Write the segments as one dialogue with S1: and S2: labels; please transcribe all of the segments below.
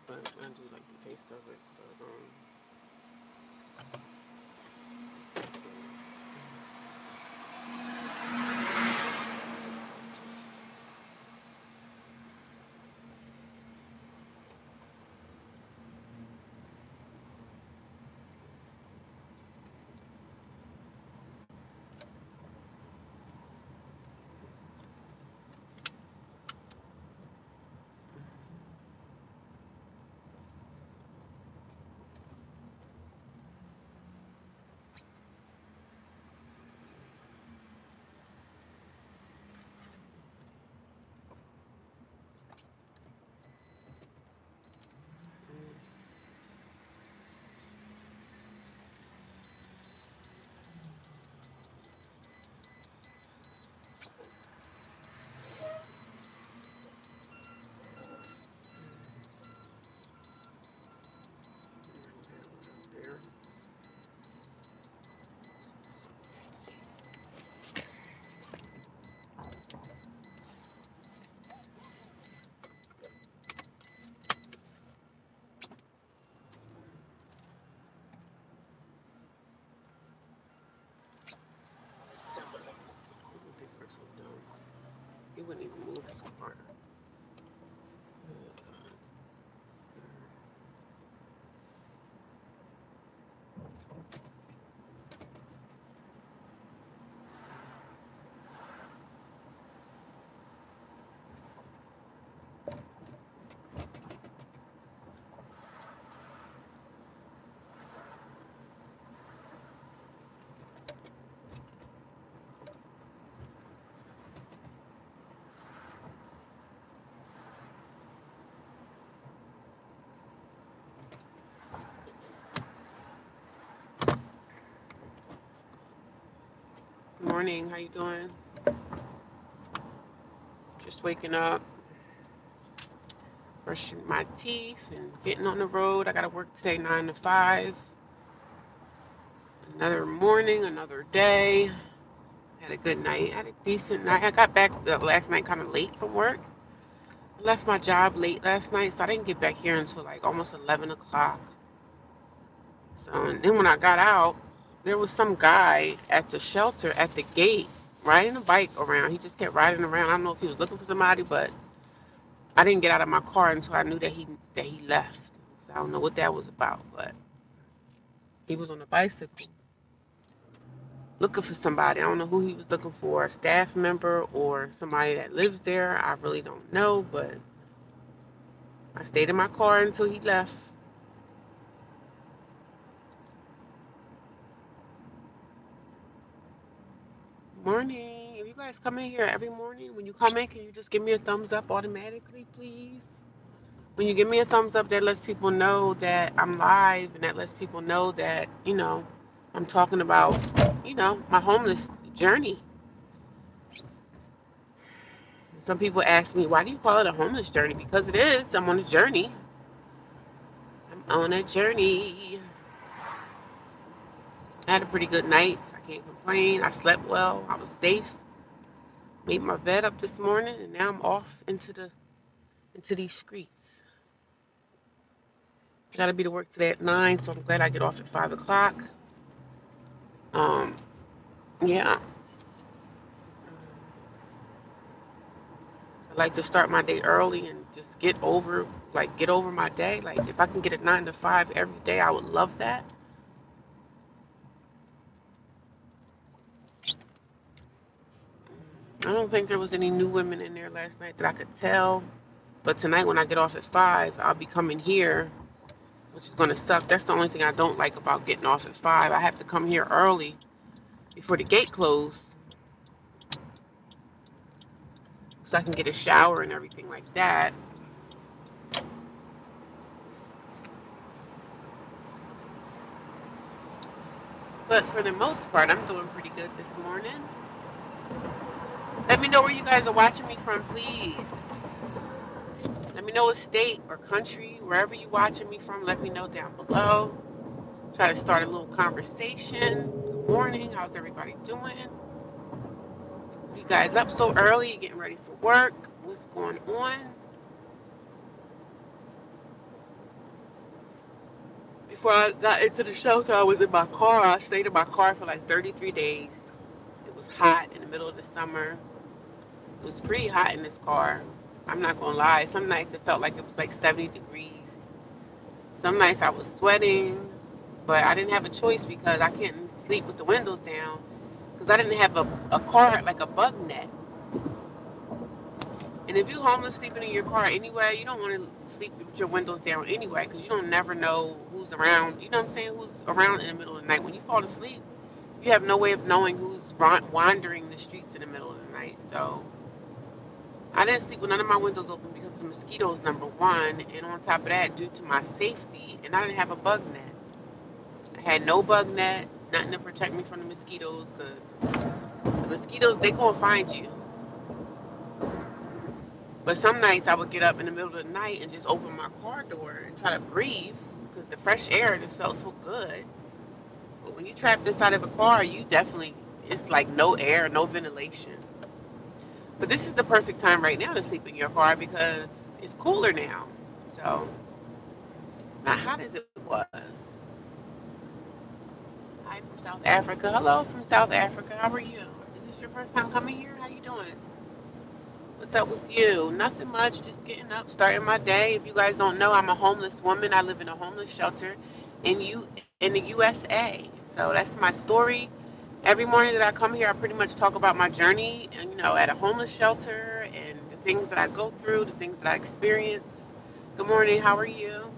S1: but I do like the taste of it. But there. Big person dumb. He wouldn't even move his car. Good morning. How you doing? Just waking up, brushing my teeth, and getting on the road. I gotta work today, 9 to 5. Another morning, another day. Had a good night. Had a decent night. I got back last night kind of late from work. I left my job late last night, so I didn't get back here until like almost 11 o'clock. So, and then when I got out, there was some guy at the shelter at the gate riding a bike around. He just kept riding around. I don't know if he was looking for somebody, but I didn't get out of my car until I knew that he left. So I don't know what that was about, but he was on a bicycle looking for somebody. I don't know who he was looking for, a staff member or somebody that lives there. I really don't know, but I stayed in my car until he left. Morning. If you guys come in here every morning, when you come in, can you just give me a thumbs up automatically, please? When you give me a thumbs up, that lets people know that I'm live, and that lets people know that, I'm talking about, my homeless journey. Some people ask me, why do you call it a homeless journey? Because it is. I'm on a journey. I'm on a journey. I had a pretty good night. I can't complain. I slept well. I was safe. Made my bed up this morning, and now I'm off into these streets. I gotta be to work today at 9, so I'm glad I get off at 5 o'clock. Um, yeah. I like to start my day early and just get over my day. Like if I can get a 9 to 5 every day, I would love that. I don't think there was any new women in there last night that I could tell. But tonight when I get off at 5, I'll be coming here, which is gonna suck. That's the only thing I don't like about getting off at 5. I have to come here early before the gate closed so I can get a shower and everything like that. But for the most part, I'm doing pretty good this morning. Let me know where you guys are watching me from, please. Let me know what state or country, wherever you're watching me from, let me know down below. Try to start a little conversation. Good morning. How's everybody doing? You guys up so early? You getting ready for work? What's going on? Before I got into the shelter, I was in my car. I stayed in my car for like 33 days. It was hot in the middle of the summer. It was pretty hot in this car. I'm not gonna lie. Some nights it felt like it was like 70 degrees. Some nights I was sweating, but I didn't have a choice because I couldn't sleep with the windows down because I didn't have a car like a bug net. And if you're homeless sleeping in your car anyway, you don't want to sleep with your windows down anyway because you don't never know who's around. You know what I'm saying? Who's around in the middle of the night. When you fall asleep, you have no way of knowing who's wandering the streets in the middle of the night. So I didn't sleep with none of my windows open because of the mosquitoes, number one. And on top of that, due to my safety, and I didn't have a bug net. I had no bug net, nothing to protect me from the mosquitoes because the mosquitoes, they gonna find you. But some nights I would get up in the middle of the night and just open my car door and try to breathe because the fresh air just felt so good. But when you trapped inside of a car, you definitely, it's like no air, no ventilation. But this is the perfect time right now to sleep in your car because it's cooler now. So it's not hot as it was. Hi from South Africa. Hello from South Africa. How are you? Is this your first time coming here? How you doing? What's up with you? Nothing much, just getting up, starting my day. If you guys don't know, I'm a homeless woman. I live in a homeless shelter in the USA. So that's my story. Every morning that I come here, I pretty much talk about my journey and at a homeless shelter and the things that I go through, the things that I experience. Good morning, how are you?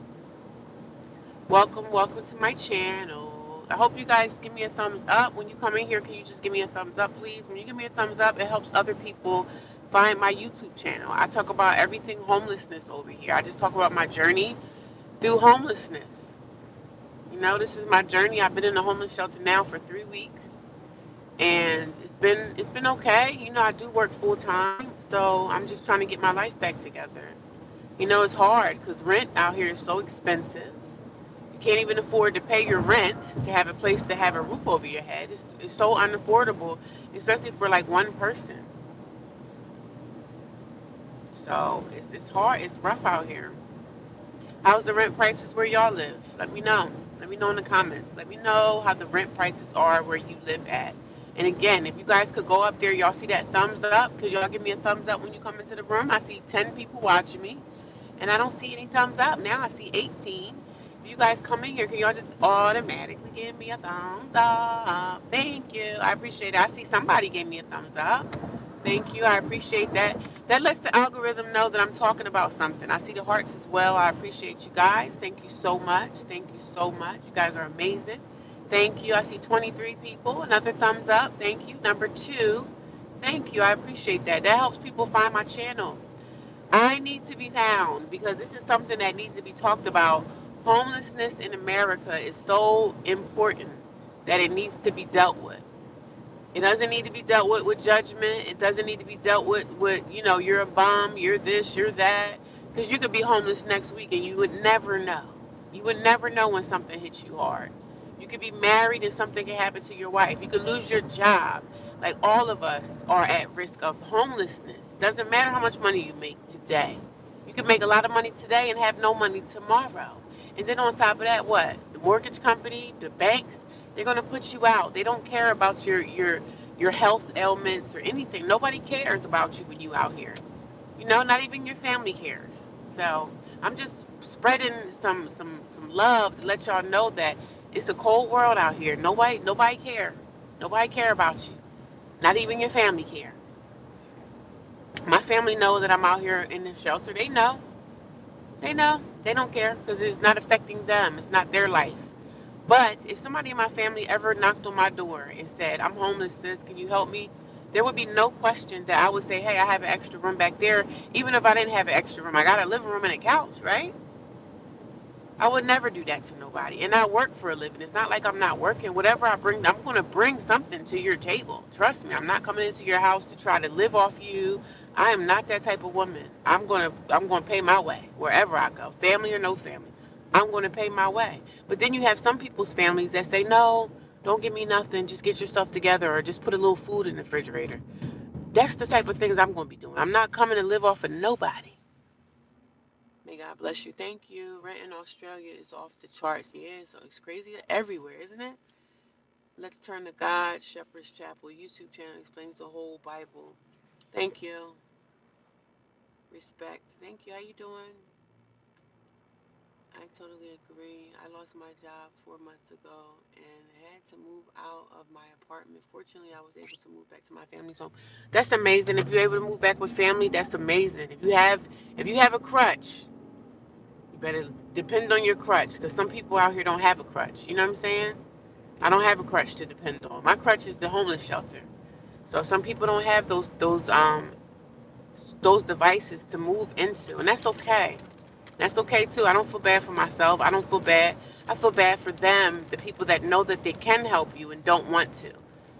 S1: Welcome to my channel. I hope you guys give me a thumbs up. When you come in here, can you just give me a thumbs up, please? When you give me a thumbs up, it helps other people find my YouTube channel. I talk about everything homelessness over here. I just talk about my journey through homelessness. This is my journey. I've been in a homeless shelter now for 3 weeks, and it's been okay. I do work full time, so I'm just trying to get my life back together. It's hard because rent out here is so expensive. You can't even afford to pay your rent to have a place to have a roof over your head. It's so unaffordable, especially for like one person. So it's hard. It's rough out here. How's the rent prices where y'all live? Let me know. Let me know in the comments. Let me know how the rent prices are where you live at. And again, if you guys could go up there, y'all see that thumbs up? Could y'all give me a thumbs up when you come into the room? I see 10 people watching me, and I don't see any thumbs up. Now I see 18. If you guys come in here, can y'all just automatically give me a thumbs up? Thank you. I appreciate it. I see somebody gave me a thumbs up. Thank you. I appreciate that. That lets the algorithm know that I'm talking about something. I see the hearts as well. I appreciate you guys. Thank you so much. Thank you so much. You guys are amazing. Thank you. I see 23 people. Another thumbs up. Thank you. Number two. Thank you. I appreciate that. That helps people find my channel. I need to be found because this is something that needs to be talked about. Homelessness in America is so important that it needs to be dealt with. It doesn't need to be dealt with judgment. It doesn't need to be dealt with you're a bum, you're this, you're that. Because you could be homeless next week and you would never know. You would never know when something hits you hard. You could be married and something can happen to your wife. You could lose your job. Like all of us are at risk of homelessness. Doesn't matter how much money you make today. You can make a lot of money today and have no money tomorrow. And then on top of that, what? The mortgage company, the banks, they're gonna put you out. They don't care about your health ailments or anything. Nobody cares about you when you out here. Not even your family cares. So I'm just spreading some love to let y'all know that it's a cold world out here. Nobody care. Nobody care about you. Not even your family care. My family knows that I'm out here in the shelter. They know. They know. They don't care because it's not affecting them. It's not their life. But if somebody in my family ever knocked on my door and said, I'm homeless, sis, can you help me? There would be no question that I would say, hey, I have an extra room back there. Even if I didn't have an extra room, I got a living room and a couch, right? I would never do that to nobody. And I work for a living. It's not like I'm not working. Whatever I bring, I'm going to bring something to your table. Trust me, I'm not coming into your house to try to live off you. I am not that type of woman. I'm going to pay my way wherever I go, family or no family. I'm going to pay my way. But then you have some people's families that say, no, don't give me nothing. Just get yourself together or just put a little food in the refrigerator. That's the type of things I'm going to be doing. I'm not coming to live off of nobody. May God bless you. Thank you. Rent in Australia is off the charts. Yeah, so it's crazy everywhere, isn't it? Let's turn to God. Shepherd's Chapel YouTube channel explains the whole Bible. Thank you. Respect. Thank you. How you doing? I totally agree. I lost my job 4 months ago and had to move out of my apartment. Fortunately, I was able to move back to my family's home. That's amazing. If you're able to move back with family, that's amazing. If you have a crutch, you better depend on your crutch because some people out here don't have a crutch. You know what I'm saying? I don't have a crutch to depend on. My crutch is the homeless shelter. So some people don't have those devices to move into, and that's okay. That's okay too. I don't feel bad for myself. I don't feel bad. I feel bad for them, the people that know that they can help you and don't want to.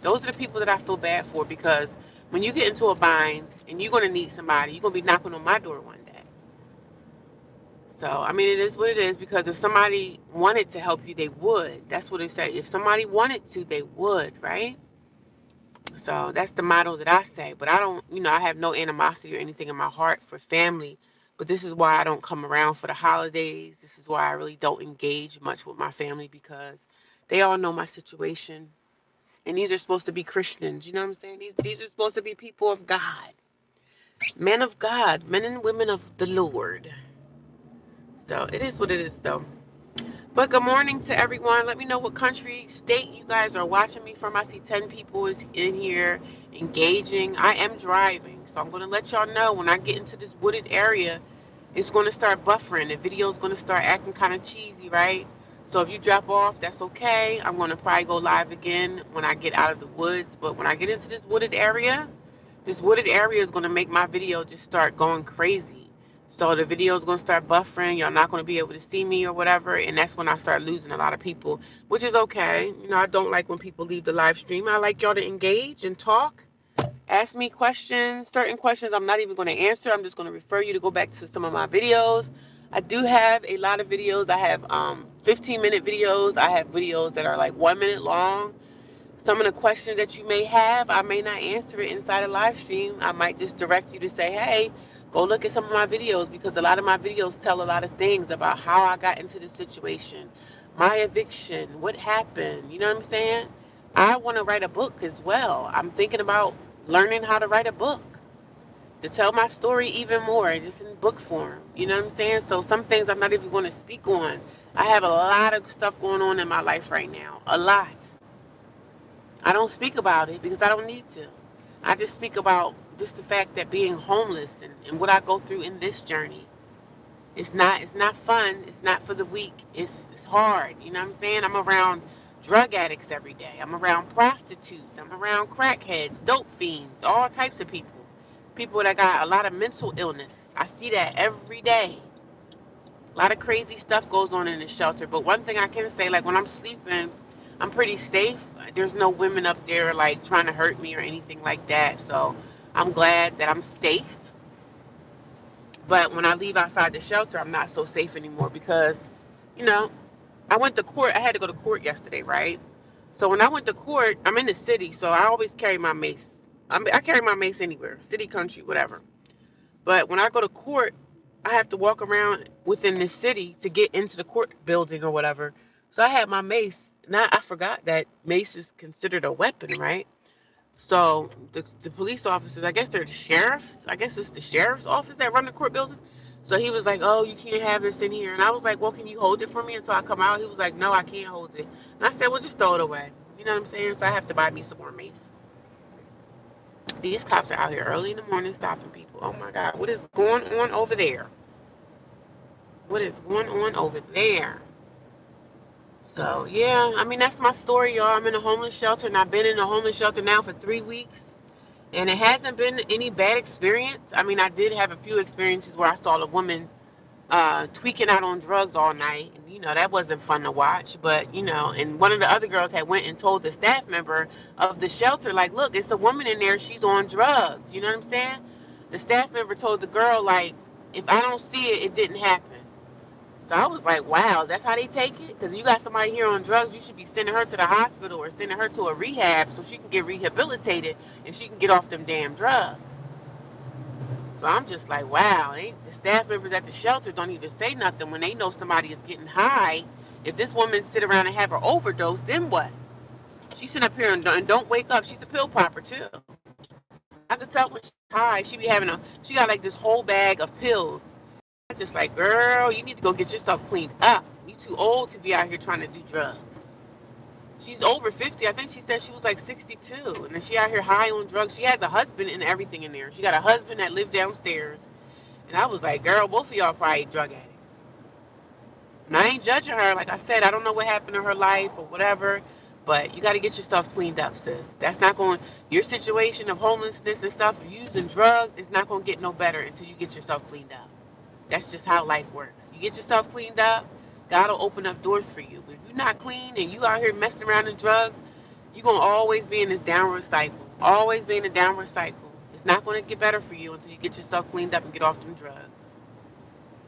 S1: Those are the people that I feel bad for because when you get into a bind and you're going to need somebody, you're going to be knocking on my door one day. So, I mean, it is what it is because if somebody wanted to help you, they would. That's what they say. If somebody wanted to, they would, right? So that's the motto that I say. But I don't, I have no animosity or anything in my heart for family. But this is why I don't come around for the holidays. This is why I really don't engage much with my family because they all know my situation. And these are supposed to be Christians. You know what I'm saying? These are supposed to be people of God, men of God, men and women of the Lord. So it is what it is, though. But good morning to everyone. Let me know what country, state you guys are watching me from. I see 10 people is in here engaging. I am driving, so I'm going to let y'all know when I get into this wooded area, it's going to start buffering. The video is going to start acting kind of cheesy, right? So if you drop off, that's okay. I'm going to probably go live again when I get out of the woods. But when I get into this wooded area is going to make my video just start going crazy. So the video is going to start buffering. Y'all not going to be able to see me or whatever. And that's when I start losing a lot of people, which is okay. I don't like when people leave the live stream. I like y'all to engage and talk. Ask me questions. Certain questions I'm not even going to answer. I'm just going to refer you to go back to some of my videos. I do have a lot of videos. I have 15-minute videos. I have videos that are like 1 minute long. Some of the questions that you may have, I may not answer it inside a live stream. I might just direct you to say, hey, go look at some of my videos because a lot of my videos tell a lot of things about how I got into this situation, my eviction, what happened. You know what I'm saying? I want to write a book as well. I'm thinking about learning how to write a book to tell my story even more, just in book form. You know what I'm saying? So some things I'm not even going to speak on. I have a lot of stuff going on in my life right now. A lot. I don't speak about it because I don't need to. I just speak about just the fact that being homeless and what I go through in this journey. It's not fun. It's not for the weak. It's hard. You know what I'm saying? I'm around drug addicts every day. I'm around prostitutes. I'm around crackheads, dope fiends, all types of people. People that got a lot of mental illness. I see that every day. A lot of crazy stuff goes on in the shelter. But one thing I can say, like when I'm sleeping, I'm pretty safe. There's no women up there like trying to hurt me or anything like that. So I'm glad that I'm safe. But when I leave outside the shelter, I'm not so safe anymore because, you know, I went to court. I had to go to court yesterday, right? So when I went to court, I'm in the city, so I always carry my mace. I carry my mace anywhere, city, country, whatever. But when I go to court, I have to walk around within this city to get into the court building or whatever. So I had my mace. Now I forgot that mace is considered a weapon, right? So the police officers, I guess they're the sheriffs. I guess it's the sheriff's office that run the court building. So he was like, "Oh, you can't have this in here." And I was like, "Well, can you hold it for me until I come out?" He was like, "No, I can't hold it." And I said, "Well, just throw it away." You know what I'm saying? So I have to buy me some more mace. These cops are out here early in the morning stopping people. Oh my God, what is going on over there? What is going on over there? So yeah, I mean that's my story, y'all. I'm in a homeless shelter, and I've been in a homeless shelter now for 3 weeks, and it hasn't been any bad experience. I mean, I did have a few experiences where I saw a woman tweaking out on drugs all night, and that wasn't fun to watch. But and one of the other girls had went and told the staff member of the shelter, like, look, it's a woman in there, she's on drugs. You know what I'm saying? The staff member told the girl, like, if I don't see it, it didn't happen. So I was like, wow, that's how they take it? Because you got somebody here on drugs, you should be sending her to the hospital or sending her to a rehab so she can get rehabilitated and she can get off them damn drugs. So I'm just like, wow, the staff members at the shelter don't even say nothing when they know somebody is getting high. If this woman sit around and have her overdose, then what? She sit up here and don't wake up. She's a pill popper too. I could tell when she's high. She got like this whole bag of pills. I'm just like, girl, you need to go get yourself cleaned up. You too old to be out here trying to do drugs. She's over 50. I think she said she was like 62. And then she out here high on drugs. She has a husband and everything in there. She got a husband that lived downstairs. And I was like, girl, both of y'all probably drug addicts. And I ain't judging her. Like I said, I don't know what happened in her life or whatever. But you got to get yourself cleaned up, sis. That's not going, your situation of homelessness and stuff, using drugs, is not going to get no better until you get yourself cleaned up. That's just how life works. You get yourself cleaned up, God will open up doors for you. But if you're not clean and you out here messing around in drugs, you're going to always be in this downward cycle. Always be in a downward cycle. It's not going to get better for you until you get yourself cleaned up and get off them drugs.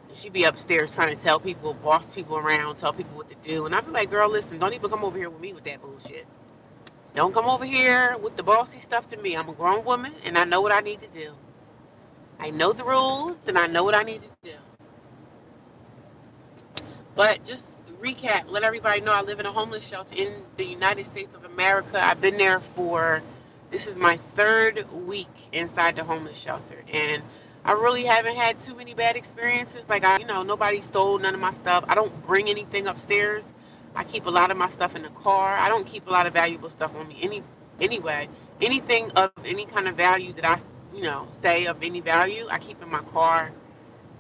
S1: And she be upstairs trying to tell people, boss people around, tell people what to do. And I be like, girl, listen, don't even come over here with me with that bullshit. Don't come over here with the bossy stuff to me. I'm a grown woman and I know what I need to do. I know the rules and I know what I need to do. But just recap, let everybody know I live in a homeless shelter in the United States of America. I've been there this is my 3rd week inside the homeless shelter. And I really haven't had too many bad experiences. Like, nobody stole none of my stuff. I don't bring anything upstairs. I keep a lot of my stuff in the car. I don't keep a lot of valuable stuff on me anyway. Anything of any kind of value that I, say of any value, I keep in my car.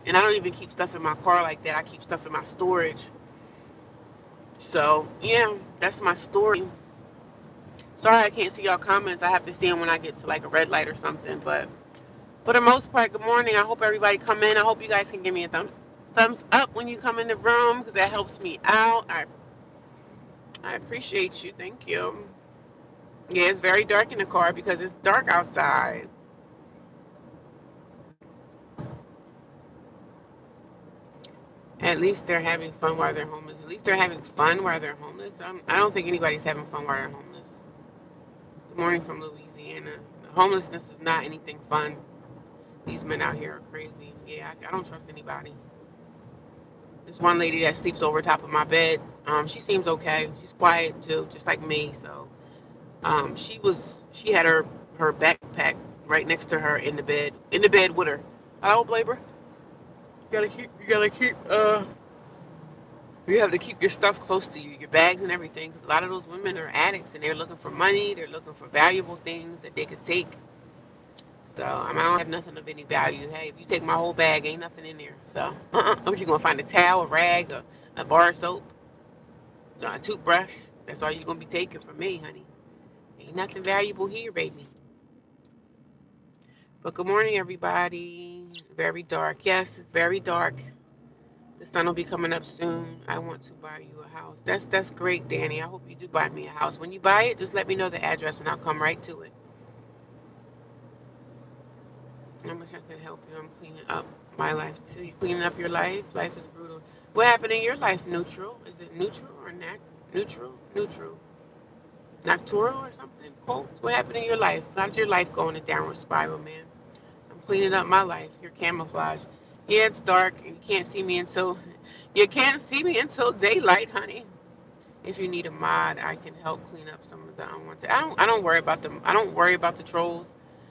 S1: And I don't even keep stuff in my car like that. I keep stuff in my storage. So, yeah, that's my story. Sorry I can't see y'all comments. I have to see them when I get to like a red light or something. But for the most part, good morning. I hope everybody come in. I hope you guys can give me a thumbs up when you come in the room because that helps me out. I appreciate you. Thank you. Yeah, it's very dark in the car because it's dark outside. At least they're having fun while they're homeless. At least they're having fun while they're homeless. I don't think anybody's having fun while they're homeless. Good morning from Louisiana. Homelessness is not anything fun. These men out here are crazy. Yeah, I don't trust anybody. This one lady that sleeps over top of my bed, she seems okay. She's quiet too, just like me. So, she had her backpack right next to her in the bed with her. I don't blame her. You have to keep your stuff close to you, your bags and everything, because a lot of those women are addicts and they're looking for money. They're looking for valuable things that they could take. So I don't have nothing of any value. Hey, if you take my whole bag, ain't nothing in there. So, what you gonna find a towel, a rag, a bar of soap, a toothbrush? That's all you're gonna be taking from me, honey. Ain't nothing valuable here, baby. But good morning, everybody. Very dark. Yes, it's very dark. The sun will be coming up soon. I want to buy you a house. That's great, Danny. I hope you do buy me a house. When you buy it, just let me know the address and I'll come right to it. I wish I could help you. I'm cleaning up my life too. You cleaning up your life? Life is brutal. What happened in your life? Neutral? Is it neutral or neutral? Neutral. Nocturnal or something? Cold? What happened in your life? How's your life going a downward spiral, man? I'm cleaning up my life. Your camouflage. Yeah, it's dark. And you can't see me until daylight, honey. If you need a mod, I can help clean up some of the unwanted. I don't worry about them. I don't worry about the trolls.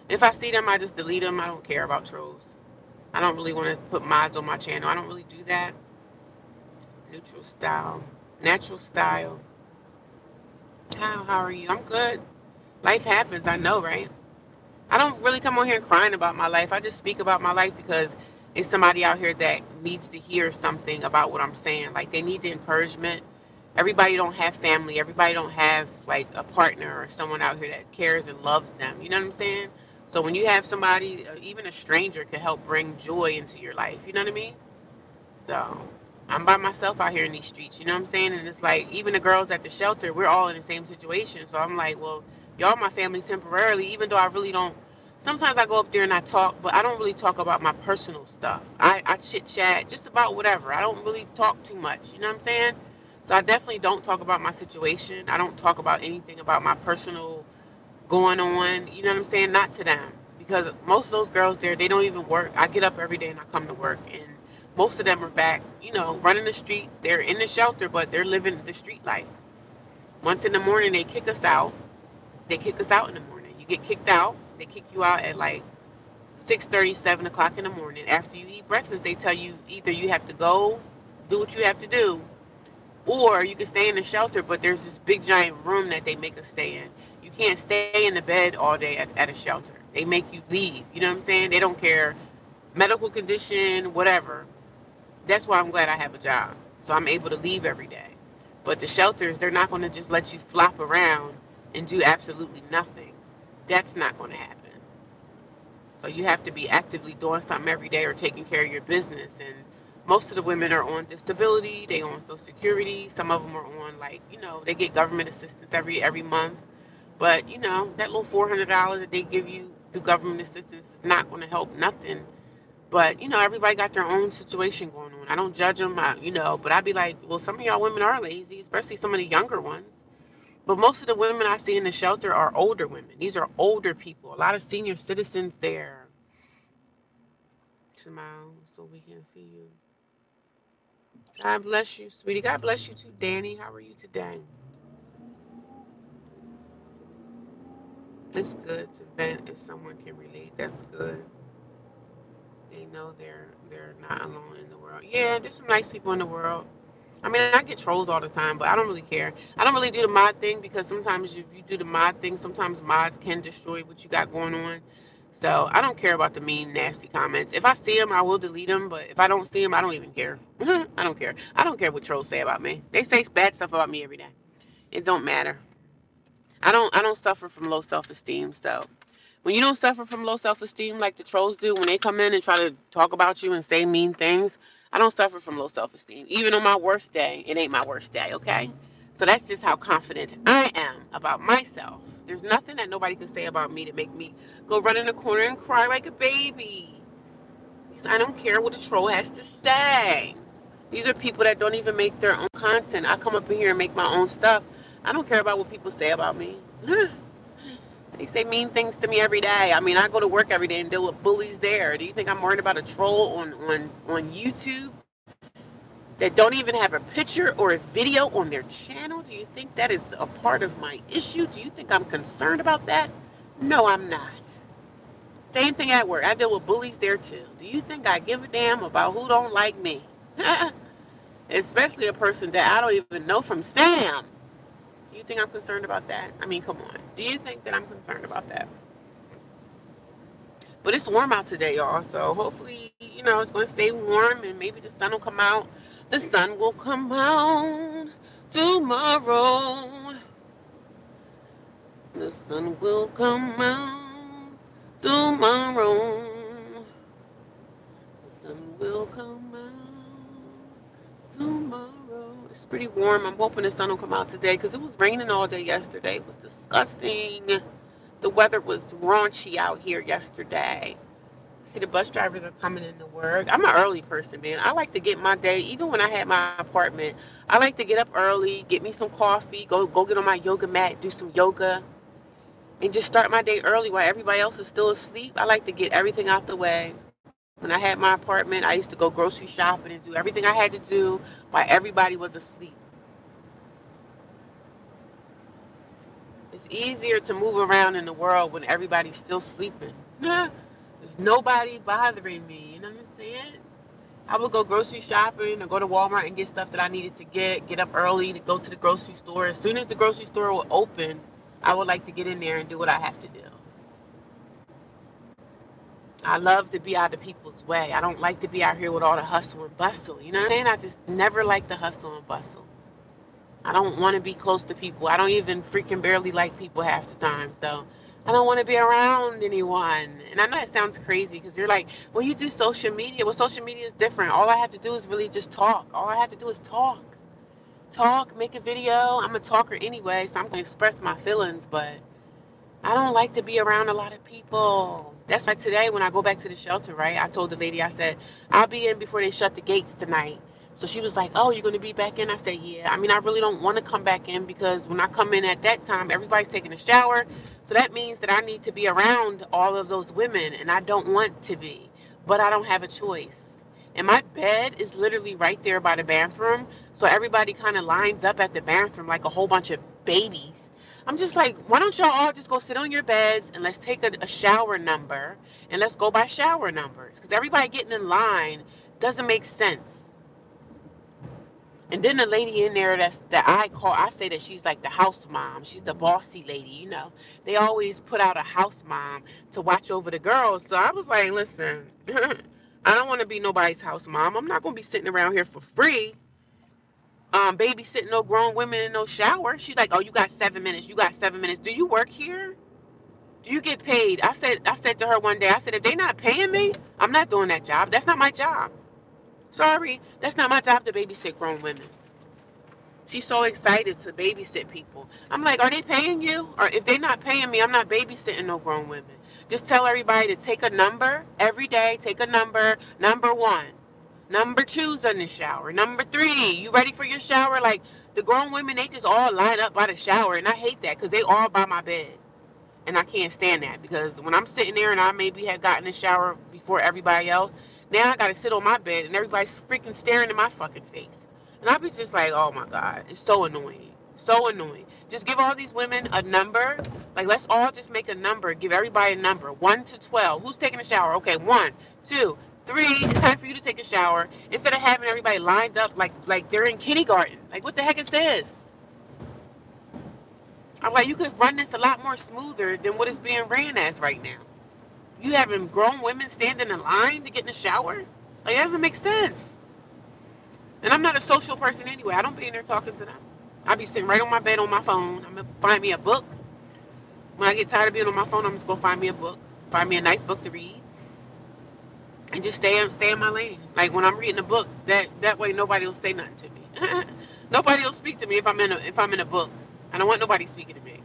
S1: If I see them, I just delete them. I don't care about trolls. I don't really want to put mods on my channel. I don't really do that. Neutral style. Natural style. How are you? I'm good. Life happens, I know, right? I don't really come on here crying about my life. I just speak about my life because it's somebody out here that needs to hear something about what I'm saying. Like, they need the encouragement. Everybody don't have family. Everybody don't have, like, a partner or someone out here that cares and loves them. You know what I'm saying? So when you have somebody, even a stranger, can help bring joy into your life. You know what I mean? So I'm by myself out here in these streets. You know what I'm saying? And it's like, even the girls at the shelter, we're all in the same situation. So I'm like, well, y'all my family temporarily, even though I really don't. Sometimes I go up there and I talk, but I don't really talk about my personal stuff. I chit chat just about whatever. I don't really talk too much. You know what I'm saying? So I definitely don't talk about my situation. I don't talk about anything about my personal going on. You know what I'm saying? Not to them, because most of those girls there, they don't even work. I get up every day and I come to work, and most of them are back, running the streets. They're in the shelter, but they're living the street life. Once in the morning, they kick us out. They kick us out in the morning. You get kicked out. They kick you out at like 6:30, 7 o'clock in the morning. After you eat breakfast, they tell you either you have to go do what you have to do, or you can stay in the shelter, but there's this big giant room that they make us stay in. You can't stay in the bed all day at a shelter. They make you leave. You know what I'm saying? They don't care. Medical condition, whatever. That's why I'm glad I have a job. So I'm able to leave every day. But the shelters, they're not going to just let you flop around and do absolutely nothing. That's not going to happen. So you have to be actively doing something every day or taking care of your business. And most of the women are on disability. They on Social Security. Some of them are on they get government assistance every month. But that little $400 that they give you through government assistance is not going to help nothing. But everybody got their own situation going on. I don't judge them, but I'd be like, well, some of y'all women are lazy, especially some of the younger ones. But most of the women I see in the shelter are older women. These are older people. A lot of senior citizens there. Smile so we can see you. God bless you, sweetie. God bless you too, Danny. How are you today? It's good to vent if someone can relate. That's good. They know they're not alone in the world. Yeah, there's some nice people in the world. I mean, I get trolls all the time, but I don't really care. I don't really do the mod thing because sometimes if you do the mod thing, sometimes mods can destroy what you got going on. So I don't care about the mean, nasty comments. If I see them, I will delete them. But if I don't see them, I don't even care. I don't care. I don't care what trolls say about me. They say bad stuff about me every day. It don't matter. I don't suffer from low self-esteem. So when you don't suffer from low self-esteem like the trolls do when they come in and try to talk about you and say mean things, I don't suffer from low self-esteem. Even on my worst day, it ain't my worst day, okay? So that's just how confident I am about myself. There's nothing that nobody can say about me to make me go run in the corner and cry like a baby. Because I don't care what a troll has to say. These are people that don't even make their own content. I come up in here and make my own stuff. I don't care about what people say about me. They say mean things to me every day. I mean, I go to work every day and deal with bullies there. Do you think I'm worried about a troll on YouTube that don't even have a picture or a video on their channel? Do you think that is a part of my issue? Do you think I'm concerned about that? No, I'm not. Same thing at work. I deal with bullies there too. Do you think I give a damn about who don't like me? Especially a person that I don't even know from Sam. Do you think I'm concerned about that? I mean, come on. Do you think that I'm concerned about that? But it's warm out today, y'all. So hopefully, it's going to stay warm and maybe the sun will come out. The sun will come out tomorrow. The sun will come out tomorrow. The sun will come out tomorrow. It's pretty warm. I'm hoping the sun will come out today because it was raining all day yesterday. It was disgusting. The weather was raunchy out here yesterday. See, the bus drivers are coming into work. I'm an early person, man. I like to get my day, even when I had my apartment, I like to get up early, get me some coffee, go get on my yoga mat, do some yoga, and just start my day early while everybody else is still asleep. I like to get everything out the way. When I had my apartment, I used to go grocery shopping and do everything I had to do while everybody was asleep. It's easier to move around in the world when everybody's still sleeping. There's nobody bothering me, you know what I'm saying? I would go grocery shopping or go to Walmart and get stuff that I needed to get up early to go to the grocery store. As soon as the grocery store will open, I would like to get in there and do what I have to do. I love to be out of people's way. I don't like to be out here with all the hustle and bustle. You know what I'm saying? I just never like the hustle and bustle. I don't want to be close to people. I don't even freaking barely like people half the time. So I don't want to be around anyone. And I know that sounds crazy because you're like, well, you do social media. Well, social media is different. All I have to do is really just talk. All I have to do is talk. Talk, make a video. I'm a talker anyway, so I'm going to express my feelings, but I don't like to be around a lot of people. That's why today when I go back to the shelter, right, I told the lady, I said, I'll be in before they shut the gates tonight. So she was like, "Oh, you're going to be back in?" I said, "Yeah. I mean, I really don't want to come back in because when I come in at that time, everybody's taking a shower. So that means that I need to be around all of those women, and I don't want to be. But I don't have a choice. And my bed is literally right there by the bathroom. So everybody kind of lines up at the bathroom like a whole bunch of babies. I'm just like, why don't y'all all just go sit on your beds and let's take a shower number and let's go by shower numbers? Because everybody getting in line doesn't make sense. And then the lady in there that I call, I say that she's like the house mom. She's the bossy lady, you know. They always put out a house mom to watch over the girls. So I was like, listen, I don't want to be nobody's house mom. I'm not going to be sitting around here for free, babysitting no grown women in no shower. She's like, oh, you got 7 minutes. You got 7 minutes. Do you work here? Do you get paid? I said to her one day, I said, if they not paying me, I'm not doing that job. That's not my job. Sorry, that's not my job to babysit grown women. She's so excited to babysit people. I'm like, are they paying you? Or if they're not paying me, I'm not babysitting no grown women. Just tell everybody to take a number every day. Take a number. Number one. Number two's in the shower. Number three, you ready for your shower? Like the grown women, they just all line up by the shower. And I hate that because they all by my bed. And I can't stand that because when I'm sitting there and I maybe have gotten a shower before everybody else, now I gotta sit on my bed and everybody's freaking staring in my fucking face. And I'll be just like, oh my God, it's so annoying. So annoying. Just give all these women a number. Like, let's all just make a number. Give everybody a number. 1 to 12. Who's taking a shower? Okay, 1, 2, 3. It's time for you to take a shower. Instead of having everybody lined up like they're in kindergarten. Like, what the heck is this? I'm like, you could run this a lot more smoother than what it's being ran as right now. You having grown women standing in line to get in the shower? Like, that doesn't make sense. And I'm not a social person anyway. I don't be in there talking to them. I be sitting right on my bed on my phone. I'm going to find me a book. When I get tired of being on my phone, I'm just going to find me a book. Find me a nice book to read. And just stay in my lane. Like, when I'm reading a book, that way nobody will say nothing to me. Nobody will speak to me if I'm in a book. I don't want nobody speaking to me.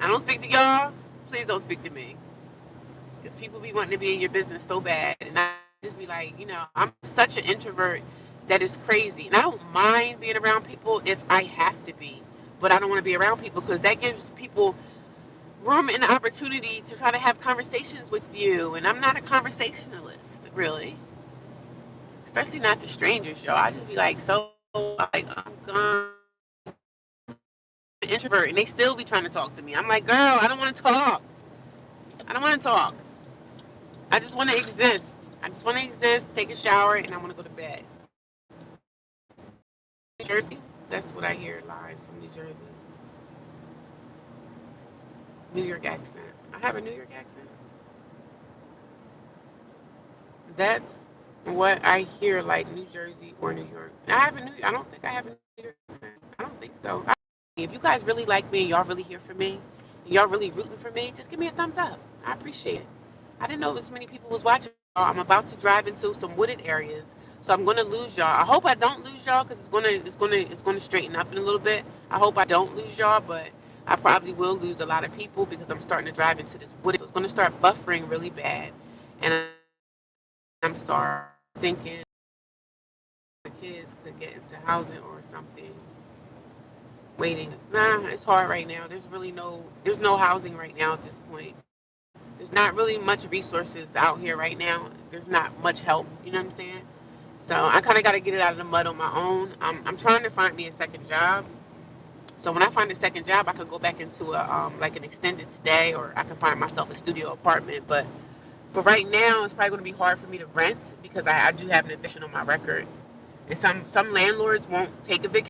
S1: I don't speak to y'all. Please don't speak to me. Because people be wanting to be in your business so bad. And I just be like, I'm such an introvert that is crazy. And I don't mind being around people if I have to be. But I don't want to be around people because that gives people room and opportunity to try to have conversations with you. And I'm not a conversationalist, really. Especially not to strangers, yo. I just be like, so, like, I'm gone. Introvert. And they still be trying to talk to me. I'm like, girl, I don't want to talk. I don't want to talk. I just want to exist. I just want to exist, take a shower, and I want to go to bed. New Jersey? That's what I hear live from New Jersey. New York accent. I have a New York accent. That's what I hear like New Jersey or New York. I don't think I have a New York accent. I don't think so. If you guys really like me and y'all really here for me, and y'all really rooting for me, just give me a thumbs up. I appreciate it. I didn't know as many people was watching. I'm about to drive into some wooded areas, so I'm gonna lose y'all. I hope I don't lose y'all because it's gonna straighten up in a little bit. I hope I don't lose y'all, but I probably will lose a lot of people because I'm starting to drive into this wooded. So it's gonna start buffering really bad, and I'm sorry. Thinking the kids could get into housing or something. Waiting. It's hard right now. There's no housing right now at this point. There's not really much resources out here right now. There's not much help. You know what I'm saying? So I kind of got to get it out of the mud on my own. I'm trying to find me a second job. So when I find a second job, I can go back into like an extended stay, or I can find myself a studio apartment. But for right now, it's probably going to be hard for me to rent because I do have an eviction on my record, and some landlords won't take eviction.